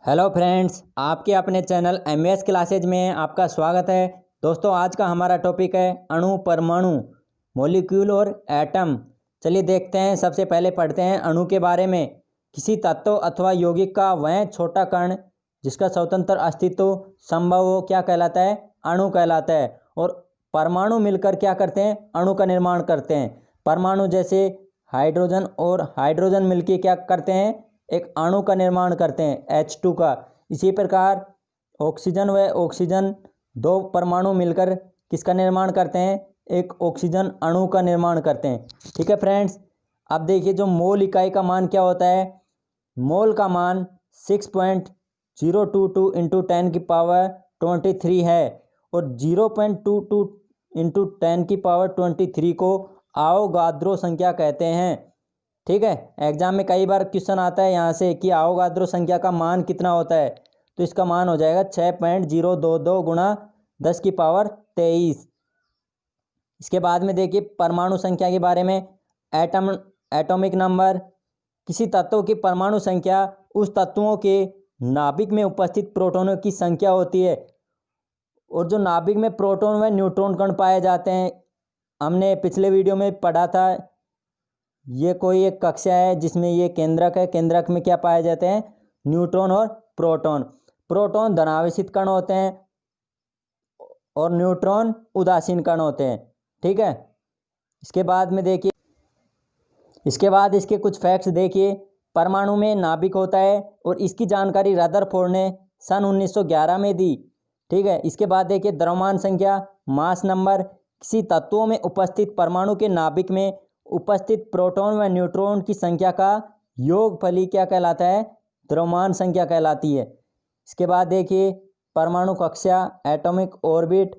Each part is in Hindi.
हेलो फ्रेंड्स, आपके अपने चैनल एमएस क्लासेज में आपका स्वागत है। दोस्तों, आज का हमारा टॉपिक है अणु, परमाणु, मॉलिक्यूल और एटम। चलिए देखते हैं। सबसे पहले पढ़ते हैं अणु के बारे में। किसी तत्व अथवा यौगिक का वह छोटा कण जिसका स्वतंत्र अस्तित्व संभव हो क्या कहलाता है? अणु कहलाता है। और परमाणु मिलकर क्या करते हैं? अणु का निर्माण करते हैं। परमाणु जैसे हाइड्रोजन और हाइड्रोजन मिलकर क्या करते हैं? एक अणु का निर्माण करते हैं, H2 का। इसी प्रकार ऑक्सीजन व ऑक्सीजन दो परमाणु मिलकर किसका निर्माण करते हैं? एक ऑक्सीजन अणु का निर्माण करते हैं। ठीक है फ्रेंड्स, अब देखिए जो मोल इकाई का मान क्या होता है। मोल का मान 6.022 इंटू 10⁻23 है। और 0.22 इंटू 10⁻23 को आवोगाद्रो संख्या कहते हैं। ठीक है, एग्जाम में कई बार क्वेश्चन आता है यहाँ से कि आवोगाद्रो संख्या का मान कितना होता है। तो इसका मान हो जाएगा 6.022 गुणा 10⁻23। इसके बाद में देखिए परमाणु संख्या के बारे में। एटॉमिक नंबर किसी तत्व की परमाणु संख्या उस तत्वों के नाभिक में उपस्थित प्रोटॉनों की संख्या होती है। और जो नाभिक में प्रोटॉन व न्यूट्रॉन कण पाए जाते हैं, हमने पिछले वीडियो में पढ़ा था। ये कोई एक कक्षा है जिसमें ये केंद्रक है। केंद्रक में क्या पाए जाते हैं? न्यूट्रॉन और प्रोटॉन। प्रोटॉन धनावेशित कण होते हैं और न्यूट्रॉन उदासीन कण होते हैं। ठीक है, इसके बाद में देखिए, इसके बाद इसके कुछ फैक्ट्स देखिए। परमाणु में नाभिक होता है और इसकी जानकारी रदरफोर्ड ने सन 1911 में दी। ठीक है, इसके बाद देखिए द्रव्यमान संख्या, मास नंबर किसी तत्वों में उपस्थित परमाणु के नाभिक में उपस्थित प्रोटॉन व न्यूट्रॉन की संख्या का योगफली क्या कहलाता है? द्रव्यमान संख्या कहलाती है। इसके बाद देखिए परमाणु कक्षा, एटॉमिक ऑर्बिट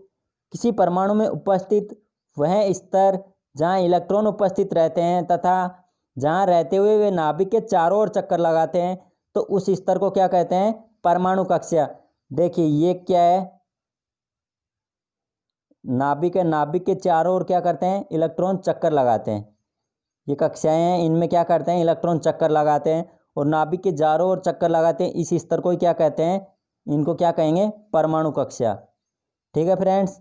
किसी परमाणु में उपस्थित वह स्तर जहां इलेक्ट्रॉन उपस्थित रहते हैं तथा जहां रहते हुए वे नाभिक के चारों ओर चक्कर लगाते हैं, तो उस स्तर को क्या कहते हैं? परमाणु कक्षा। देखिए ये क्या है? नाभिक है। नाभिक के चारों ओर क्या करते हैं? इलेक्ट्रॉन चक्कर लगाते हैं। ये कक्षाएं हैं, इनमें क्या करते हैं? इलेक्ट्रॉन चक्कर लगाते हैं। और नाभिक के चारों ओर चक्कर लगाते हैं, इस स्तर को ही क्या कहते हैं? इनको क्या कहेंगे? परमाणु कक्षा। ठीक है फ्रेंड्स,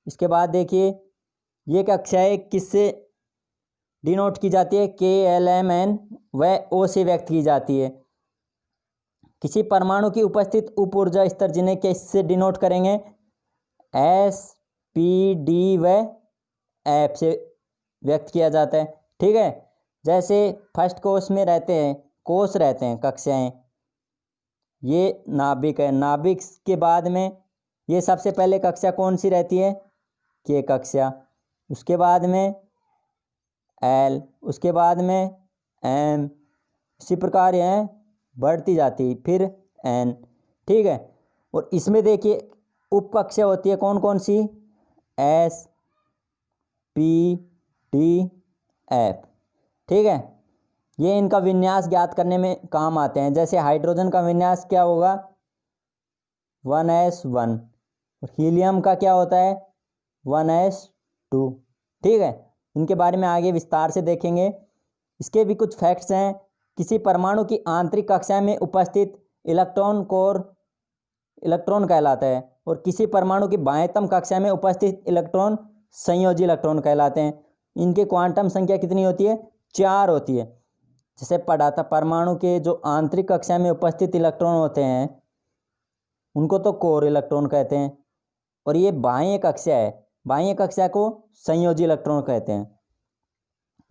इसके बाद देखिए ये कक्षाएं किससे डिनोट की जाती है? KLMN व O से व्यक्त की जाती है। किसी परमाणु की उपस्थित उप ऊर्जा स्तर जिन्हें किससे डिनोट करेंगे? S, P, D व F से व्यक्त किया जाता है। ठीक है, जैसे फर्स्ट कोश में रहते हैं, कोश रहते हैं, कक्षाएं। ये नाभिक है। नाभिक के बाद में ये सबसे पहले कक्षा कौन सी रहती है? K कक्षा। उसके बाद में L, उसके बाद में M, इसी प्रकार यह बढ़ती जाती है, फिर N। ठीक है, और इसमें देखिए उप कक्षा होती है कौन कौन सी? S, P, D, F। ठीक है, ये इनका विन्यास ज्ञात करने में काम आते हैं। जैसे हाइड्रोजन का विन्यास क्या होगा? 1s1। और हीलियम का क्या होता है? 1s2। ठीक है, इनके बारे में आगे विस्तार से देखेंगे। इसके भी कुछ फैक्ट्स हैं। किसी परमाणु की आंतरिक कक्षा में उपस्थित इलेक्ट्रॉन कोर इलेक्ट्रॉन कहलाता है। और किसी परमाणु की बाह्यतम कक्षा में उपस्थित इलेक्ट्रॉन संयोजी इलेक्ट्रॉन कहलाते हैं। इनके क्वांटम संख्या कितनी होती है? 4 होती है। जैसे पढ़ा था, परमाणु के जो आंतरिक कक्षा में उपस्थित इलेक्ट्रॉन होते हैं उनको तो कोर इलेक्ट्रॉन कहते हैं। और ये बाह्य कक्षा है, बाह्य कक्षा को संयोजी इलेक्ट्रॉन कहते हैं।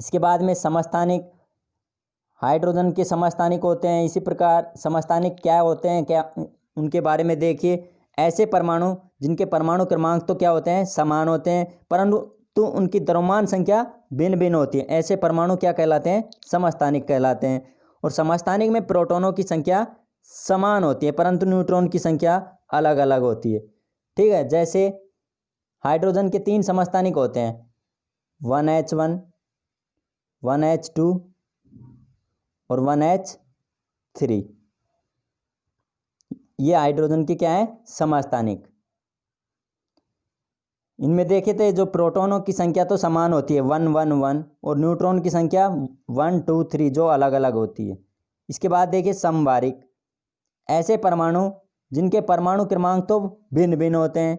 इसके बाद में समस्थानिक, हाइड्रोजन के समस्थानिक होते हैं। इसी प्रकार समस्थानिक क्या होते हैं, क्या उनके बारे में देखिए। ऐसे परमाणु जिनके परमाणु क्रमांक तो क्या होते हैं? समान होते हैं, परंतु उनकी द्रव्यमान संख्या भिन्न भिन्न होती है। ऐसे परमाणु क्या कहलाते हैं? समस्थानिक कहलाते हैं। और समस्थानिक में प्रोटॉनों की संख्या समान होती है, परंतु न्यूट्रॉन की संख्या अलग अलग होती है। ठीक है, जैसे हाइड्रोजन के 3 समस्थानिक होते हैं, 1H1, 1H2 और 1H3। ये हाइड्रोजन के क्या है? समस्थानिक। इनमें देखे थे जो प्रोटॉनों की संख्या तो समान होती है, 1 1 1, और न्यूट्रॉन की संख्या 1 2 3 जो अलग अलग होती है। इसके बाद देखिए समवारिक। ऐसे परमाणु जिनके परमाणु क्रमांक तो भिन्न भिन्न होते हैं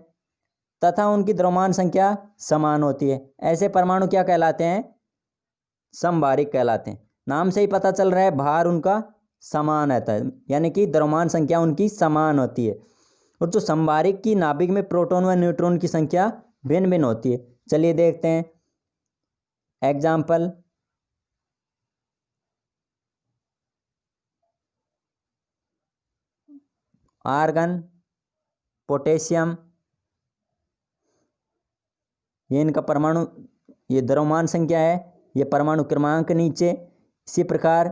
तथा उनकी द्रव्यमान संख्या समान होती है, ऐसे परमाणु क्या कहलाते हैं? समभारिक कहलाते हैं। नाम से ही पता चल रहा है भार उनका समान रहता है, यानी कि द्रव्यमान संख्या उनकी समान होती है। और जो समभारिक की नाभिक में प्रोटॉन व न्यूट्रॉन की संख्या भिन्न भिन्न होती है। चलिए देखते हैं एग्जाम्पल। आर्गन, पोटेशियम, ये इनका परमाणु, ये द्रव्यमान संख्या है, ये परमाणु क्रमांक नीचे। इसी प्रकार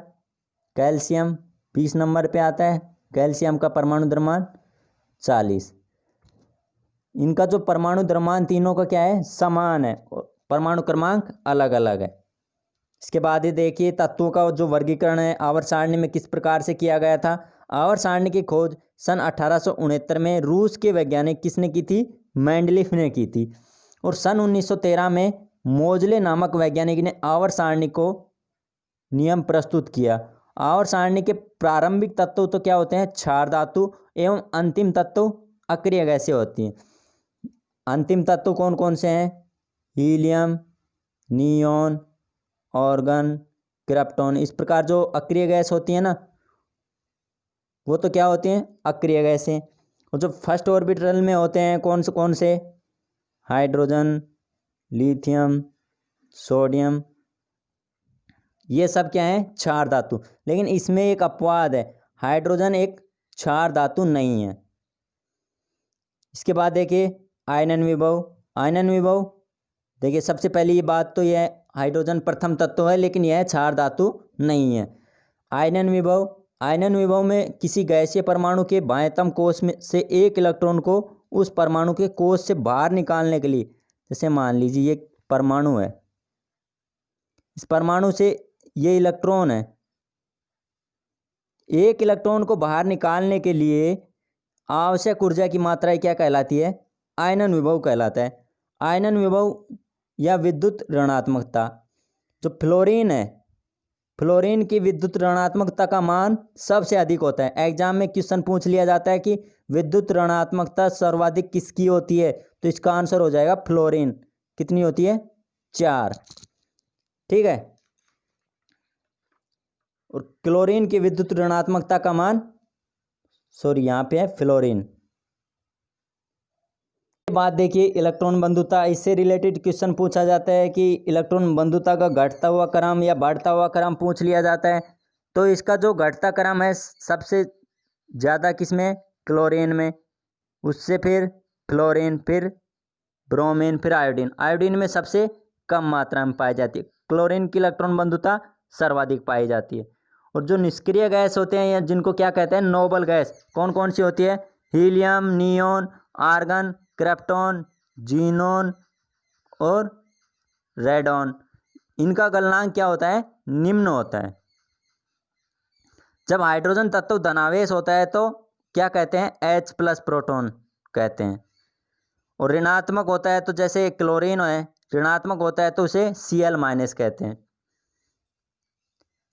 कैल्शियम 20 नंबर पे आता है, कैल्शियम का परमाणु द्रव्यमान 40। इनका जो परमाणु द्रव्यमान तीनों का क्या है? समान है, परमाणु क्रमांक अलग अलग है। इसके बाद ये देखिए तत्वों का जो वर्गीकरण है आवर्त सारणी में किस प्रकार से किया गया था। आवर्त सारणी की खोज सन 1869 में रूस के वैज्ञानिक किसने की थी? मेंडलीफ ने की थी। और सन 1913 में मोजले नामक वैज्ञानिक ने आवर्त सारणी को नियम प्रस्तुत किया। आवर्त सारणी के प्रारंभिक तत्व तो क्या होते हैं? क्षार धातु एवं अंतिम तत्व अक्रिय गैसें होती हैं। अंतिम तत्व कौन कौन से हैं? Helium, neon, organ, krypton. इस प्रकार जो अक्रिय गैस होती है ना, वो तो क्या होती हैं? अक्रिय गैसें। और जो फर्स्ट ऑर्बिटल में होते हैं कौन से? हाइड्रोजन, लिथियम, सोडियम, ये सब क्या है? क्षार धातु। लेकिन इसमें एक अपवाद है, हाइड्रोजन एक क्षार धातु नहीं है। इसके बाद देखिए आयनन विभव। आयनन विभव देखिए सबसे पहली ये बात तो यह हाइड्रोजन प्रथम तत्व है, लेकिन यह क्षार धातु नहीं है। आयनन विभव, आयनन विभव में किसी गैसीय परमाणु के बाह्यतम कोश में से एक इलेक्ट्रॉन को उस परमाणु के कोश से बाहर निकालने के लिए, जैसे मान लीजिए ये परमाणु है, इस परमाणु से ये इलेक्ट्रॉन है, एक इलेक्ट्रॉन को बाहर निकालने के लिए आवश्यक ऊर्जा की मात्रा क्या कहलाती है? आयनन विभव कहलाता है। आयनन विभव या विद्युत ऋणात्मकता, जो फ्लोरीन है, फ्लोरीन की विद्युत ऋणात्मकता का मान सबसे अधिक होता है। एग्जाम में क्वेश्चन पूछ लिया जाता है कि विद्युत ऋणात्मकता सर्वाधिक किसकी होती है, तो इसका आंसर हो जाएगा फ्लोरीन। कितनी होती है? 4। ठीक है। और क्लोरीन की विद्युत ऋणात्मकता का मान, सॉरी यहाँ पे है फ्लोरीन। बात देखिए इलेक्ट्रॉन बंधुता, इससे रिलेटेड क्वेश्चन पूछा जाता है कि इलेक्ट्रॉन बंधुता का घटता हुआ क्रम या बढ़ता हुआ क्रम पूछ लिया जाता है। तो इसका जो घटता क्रम है सबसे ज़्यादा किसमें? क्लोरीन में, उससे फिर फ्लोरीन, फिर ब्रोमीन, फिर आयोडीन। आयोडीन में सबसे कम मात्रा में पाई जाती है। क्लोरीन की इलेक्ट्रॉन बंधुता सर्वाधिक पाई जाती है। और जो निष्क्रिय गैस होते हैं या जिनको क्या कहते हैं? नोबल गैस, कौन कौन सी होती है? Helium, neon, argon, krypton, xenon और रेडॉन। इनका गलनांक क्या होता है? निम्न होता है। जब हाइड्रोजन तत्व धनावेश होता है तो क्या कहते हैं? H+ प्रोटॉन कहते हैं। और ऋणात्मक होता है तो जैसे क्लोरीन है, ऋणात्मक होता है तो उसे Cl- कहते हैं।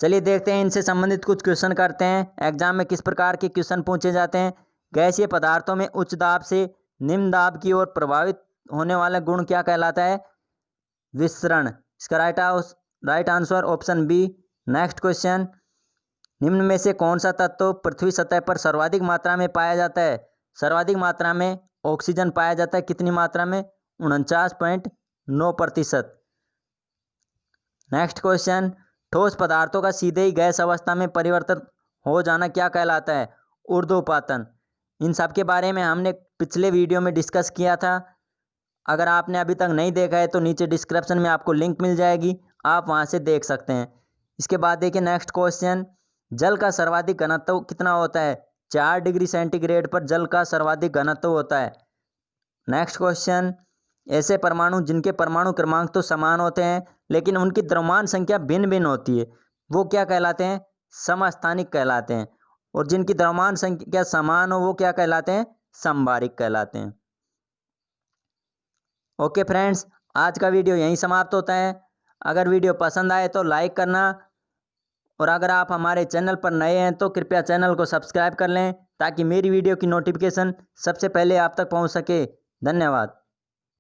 चलिए देखते हैं इनसे संबंधित कुछ क्वेश्चन करते हैं। एग्जाम में किस प्रकार के क्वेश्चन पूछे जाते हैं। गैसीय पदार्थों में उच्च दाब से निम्न दाब की ओर प्रभावित होने वाला गुण क्या कहलाता है? विसरण। इसका right answer option B. Next question, निम्न में से कौन सा तत्व पृथ्वी सतह पर सर्वाधिक मात्रा में पाया जाता है? सर्वाधिक मात्रा में ऑक्सीजन पाया जाता है। कितनी मात्रा में? 49.9%। नेक्स्ट क्वेश्चन, ठोस पदार्थों का सीधे ही गैस अवस्था में परिवर्तन हो जाना क्या कहलाता है? ऊर्ध्वपातन। इन सब के बारे में हमने पिछले वीडियो में डिस्कस किया था। अगर आपने अभी तक नहीं देखा है तो नीचे डिस्क्रिप्शन में आपको लिंक मिल जाएगी, आप वहां से देख सकते हैं। इसके बाद देखिए नेक्स्ट क्वेश्चन, जल का सर्वाधिक घनत्व कितना होता है? 4 डिग्री सेंटीग्रेड पर जल का सर्वाधिक घनत्व होता है। नेक्स्ट क्वेश्चन, ऐसे परमाणु जिनके परमाणु क्रमांक तो समान होते हैं लेकिन उनकी द्रव्यमान संख्या भिन्न भिन्न होती है, वो क्या कहलाते हैं? समस्थानिक कहलाते हैं। और जिनकी द्रव्यमान संख्या समान हो वो क्या कहलाते हैं? समभारिक कहलाते हैं। ओके फ्रेंड्स, आज का वीडियो यहीं समाप्त होता है। अगर वीडियो पसंद आए तो लाइक करना और अगर आप हमारे चैनल पर नए हैं तो कृपया चैनल को सब्सक्राइब कर लें ताकि मेरी वीडियो की नोटिफिकेशन सबसे पहले आप तक पहुंच सके। धन्यवाद।